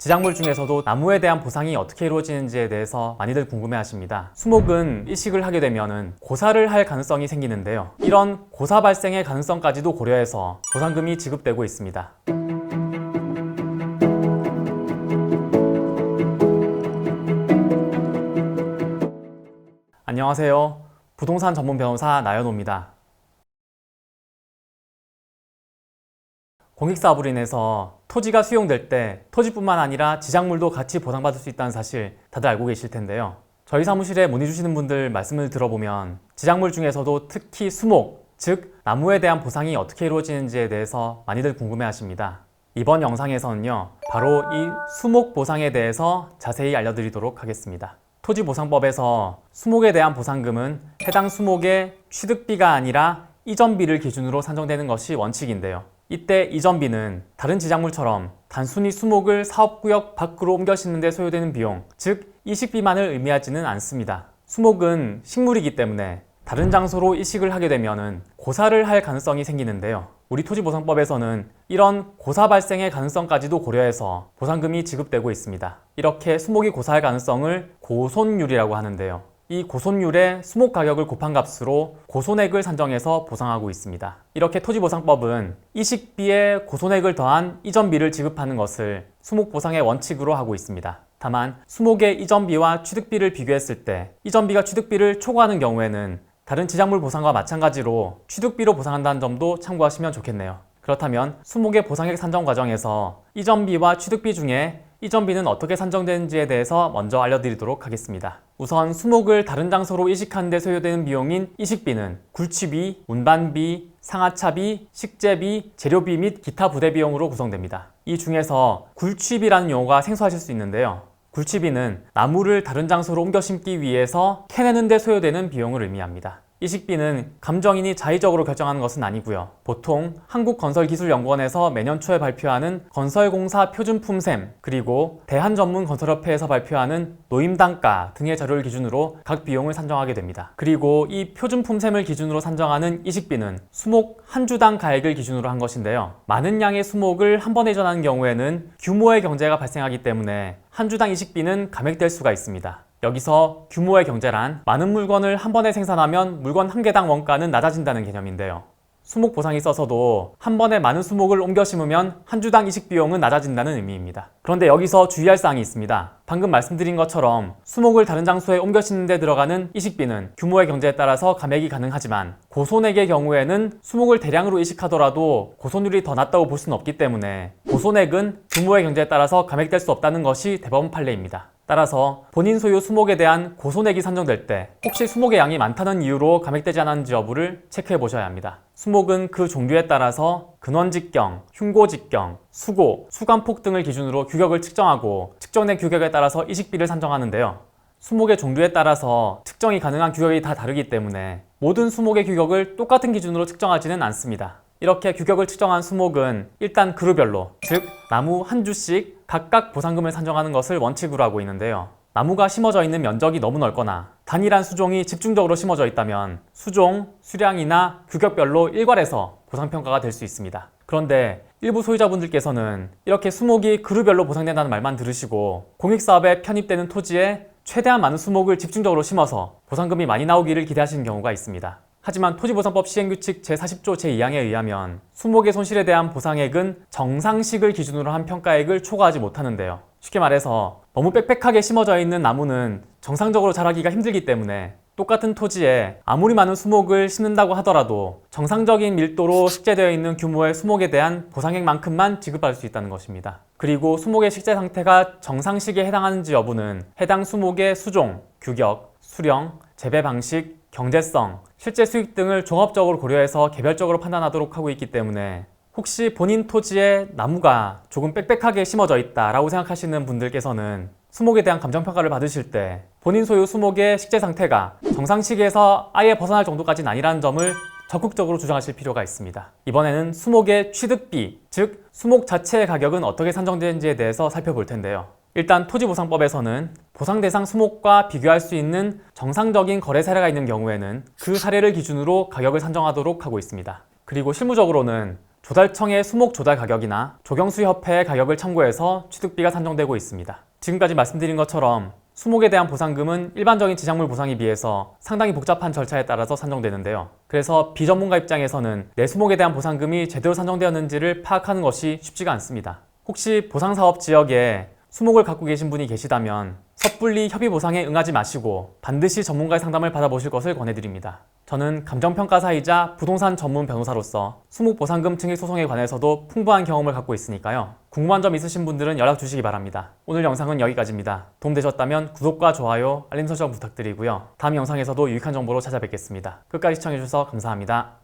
지작물 중에서도 나무에 대한 보상이 어떻게 이루어지는지에 대해서 많이들 궁금해하십니다. 수목은 이식을 하게 되면 고사를 할 가능성이 생기는데요. 이런 고사 발생의 가능성까지도 고려해서 보상금이 지급되고 있습니다. 안녕하세요. 부동산 전문 변호사 나연호입니다. 공익사업으로 인해서 토지가 수용될 때 토지뿐만 아니라 지작물도 같이 보상받을 수 있다는 사실 다들 알고 계실 텐데요. 저희 사무실에 문의 주시는 분들 말씀을 들어보면 지작물 중에서도 특히 수목, 즉 나무에 대한 보상이 어떻게 이루어지는지에 대해서 많이들 궁금해하십니다. 이번 영상에서는요, 바로 이 수목 보상에 대해서 자세히 알려드리도록 하겠습니다. 토지보상법에서 수목에 대한 보상금은 해당 수목의 취득비가 아니라 이전비를 기준으로 산정되는 것이 원칙인데요. 이때 이전비는 다른 지작물처럼 단순히 수목을 사업구역 밖으로 옮겨 심는 데 소요되는 비용, 즉 이식비만을 의미하지는 않습니다. 수목은 식물이기 때문에 다른 장소로 이식을 하게 되면 고사를 할 가능성이 생기는데요. 우리 토지보상법에서는 이런 고사 발생의 가능성까지도 고려해서 보상금이 지급되고 있습니다. 이렇게 수목이 고사할 가능성을 고손율이라고 하는데요. 이 고손율의 수목 가격을 곱한 값으로 고손액을 산정해서 보상하고 있습니다. 이렇게 토지보상법은 이식비에 고손액을 더한 이전비를 지급하는 것을 수목보상의 원칙으로 하고 있습니다. 다만 수목의 이전비와 취득비를 비교했을 때 이전비가 취득비를 초과하는 경우에는 다른 지작물 보상과 마찬가지로 취득비로 보상한다는 점도 참고하시면 좋겠네요. 그렇다면 수목의 보상액 산정 과정에서 이전비와 취득비 중에 이전비는 어떻게 산정되는지에 대해서 먼저 알려드리도록 하겠습니다. 우선 수목을 다른 장소로 이식하는 데 소요되는 비용인 이식비는 굴치비, 운반비, 상하차비, 식재비, 재료비 및 기타 부대 비용으로 구성됩니다. 이 중에서 굴치비라는 용어가 생소하실 수 있는데요. 굴치비는 나무를 다른 장소로 옮겨 심기 위해서 캐내는 데 소요되는 비용을 의미합니다. 이식비는 감정인이 자의적으로 결정하는 것은 아니고요. 보통 한국건설기술연구원에서 매년 초에 발표하는 건설공사 표준품셈, 그리고 대한전문건설협회에서 발표하는 노임단가 등의 자료를 기준으로 각 비용을 산정하게 됩니다. 그리고 이 표준품셈을 기준으로 산정하는 이식비는 수목 한 주당 가액을 기준으로 한 것인데요. 많은 양의 수목을 한 번에 전하는 경우에는 규모의 경제가 발생하기 때문에 한 주당 이식비는 감액될 수가 있습니다. 여기서 규모의 경제란 많은 물건을 한 번에 생산하면 물건 한 개당 원가는 낮아진다는 개념인데요. 수목 보상이 있어서도 한 번에 많은 수목을 옮겨 심으면 한 주당 이식 비용은 낮아진다는 의미입니다. 그런데 여기서 주의할 사항이 있습니다. 방금 말씀드린 것처럼 수목을 다른 장소에 옮겨 심는 데 들어가는 이식비는 규모의 경제에 따라서 감액이 가능하지만 고손액의 경우에는 수목을 대량으로 이식하더라도 고손율이 더 낮다고 볼 수는 없기 때문에 고손액은 규모의 경제에 따라서 감액될 수 없다는 것이 대법원 판례입니다. 따라서 본인 소유 수목에 대한 고손액이 산정될 때 혹시 수목의 양이 많다는 이유로 감액되지 않았는지 여부를 체크해 보셔야 합니다. 수목은 그 종류에 따라서 근원직경, 흉고직경, 수고, 수간폭 등을 기준으로 규격을 측정하고 측정된 규격에 따라서 이식비를 산정하는데요. 수목의 종류에 따라서 측정이 가능한 규격이 다 다르기 때문에 모든 수목의 규격을 똑같은 기준으로 측정하지는 않습니다. 이렇게 규격을 측정한 수목은 일단 그루별로, 즉 나무 한 주씩 각각 보상금을 산정하는 것을 원칙으로 하고 있는데요. 나무가 심어져 있는 면적이 너무 넓거나 단일한 수종이 집중적으로 심어져 있다면 수종, 수량이나 규격별로 일괄해서 보상평가가 될 수 있습니다. 그런데 일부 소유자분들께서는 이렇게 수목이 그루별로 보상된다는 말만 들으시고 공익사업에 편입되는 토지에 최대한 많은 수목을 집중적으로 심어서 보상금이 많이 나오기를 기대하시는 경우가 있습니다. 하지만 토지보상법 시행규칙 제40조 제2항에 의하면 수목의 손실에 대한 보상액은 정상식을 기준으로 한 평가액을 초과하지 못하는데요. 쉽게 말해서 너무 빽빽하게 심어져 있는 나무는 정상적으로 자라기가 힘들기 때문에 똑같은 토지에 아무리 많은 수목을 심는다고 하더라도 정상적인 밀도로 식재되어 있는 규모의 수목에 대한 보상액만큼만 지급받을 수 있다는 것입니다. 그리고 수목의 식재 상태가 정상식에 해당하는지 여부는 해당 수목의 수종, 규격, 수령, 재배 방식, 경제성, 실제 수익 등을 종합적으로 고려해서 개별적으로 판단하도록 하고 있기 때문에 혹시 본인 토지에 나무가 조금 빽빽하게 심어져 있다라고 생각하시는 분들께서는 수목에 대한 감정평가를 받으실 때 본인 소유 수목의 식재 상태가 정상식에서 아예 벗어날 정도까지는 아니라는 점을 적극적으로 주장하실 필요가 있습니다. 이번에는 수목의 취득비, 즉 수목 자체의 가격은 어떻게 산정되는지에 대해서 살펴볼 텐데요. 일단 토지보상법에서는 보상 대상 수목과 비교할 수 있는 정상적인 거래 사례가 있는 경우에는 그 사례를 기준으로 가격을 산정하도록 하고 있습니다. 그리고 실무적으로는 조달청의 수목 조달 가격이나 조경수협회의 가격을 참고해서 취득비가 산정되고 있습니다. 지금까지 말씀드린 것처럼 수목에 대한 보상금은 일반적인 지작물 보상에 비해서 상당히 복잡한 절차에 따라서 산정되는데요. 그래서 비전문가 입장에서는 내 수목에 대한 보상금이 제대로 산정되었는지를 파악하는 것이 쉽지가 않습니다. 혹시 보상사업 지역에 수목을 갖고 계신 분이 계시다면 섣불리 협의 보상에 응하지 마시고 반드시 전문가의 상담을 받아보실 것을 권해드립니다. 저는 감정평가사이자 부동산 전문 변호사로서 수목 보상금 증액 소송에 관해서도 풍부한 경험을 갖고 있으니까요. 궁금한 점 있으신 분들은 연락 주시기 바랍니다. 오늘 영상은 여기까지입니다. 도움되셨다면 구독과 좋아요, 알림 설정 부탁드리고요. 다음 영상에서도 유익한 정보로 찾아뵙겠습니다. 끝까지 시청해주셔서 감사합니다.